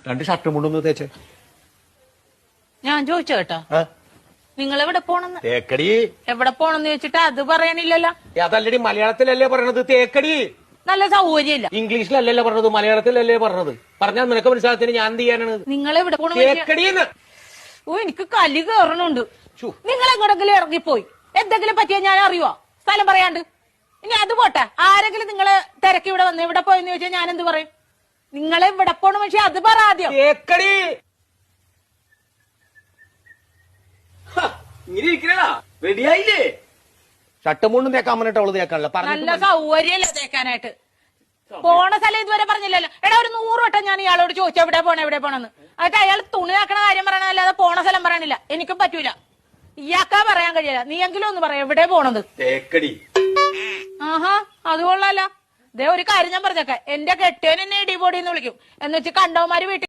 2 ഷർട്ടും കൊണ്ടൊന്ന് തേച്ചേ. ഞാൻ ചോദിച്ചു കേട്ടോ, നിങ്ങൾ എവിടെ പോണെന്ന്? തേക്കടി. എവിടെ പോണെന്ന് ചോദിച്ചിട്ട് അത് പറയണില്ലല്ലോ. അതല്ലടി, മലയാളത്തിലല്ലേ പറയണത് തേക്കടി. നല്ല സൗകര്യമില്ല. ഇംഗ്ലീഷിലല്ലല്ലോ പറഞ്ഞത്, മലയാളത്തിലല്ലേ പറഞ്ഞത്. പറഞ്ഞാൽ നിനക്ക് മനസ്സിലാകത്തിന് ഞാൻ എന്ത് ചെയ്യാനാണ്? നിങ്ങൾ എവിടെ പോണ? തേക്കടിന്ന്. ഓ, എനിക്ക് കലി കയറണുണ്ട്. നിങ്ങൾ എങ്ങോട്ടെങ്കിലും ഇറങ്ങിപ്പോയി എന്തെങ്കിലും പറ്റിയാ ഞാൻ അറിയുവോ? സ്ഥലം പറയാണ്ട്. ഇനി അത് പോട്ടെ, ആരെങ്കിലും നിങ്ങളെ തിരക്കി ഇവിടെ വന്ന് ഇവിടെ പോയെന്ന് ചോദിച്ചാൽ ഞാൻ എന്ത് പറയും? നിങ്ങളെ ഇവിടെ പോണ പക്ഷെ അത് പറ ആദ്യം. തേക്കടി. ഇങ്ങനെ ഇരിക്കണ റെഡിയായില്ലേ? ഷർട്ടും കൊണ്ടും തേക്കാൻ പറഞ്ഞിട്ട് അവള് തേക്കാനല്ല. നല്ല സൗകര്യല്ല തേക്കാനായിട്ട്. പോണ സ്ഥലം ഇതുവരെ പറഞ്ഞില്ലല്ലോ. എടാ, ഒരു 100 വട്ടം ഞാൻ ഇയാളോട് ചോദിച്ചു എവിടെ പോണെന്ന്. എന്നിട്ട് അയാൾ തുണി ആക്കണ കാര്യം പറയണല്ലാതെ പോണ സ്ഥലം പറയണില്ല. എനിക്കും പറ്റൂല. ഇയാൾക്കാ പറയാൻ കഴിയില്ല. നീ എങ്കിലും ഒന്ന് പറയാം എവിടെ പോണത്. തേക്കടി. ആഹാ, അത് കൊള്ളാലോ. ദേ ഒരു കാര്യം ഞാൻ പറഞ്ഞേക്കാം, എന്റെ കെട്ടിയൻ എന്നെ ഇടിപൊടിന്ന് വിളിക്കും. എന്ന് വെച്ച് കണ്ടവന്മാര് വീട്ടിൽ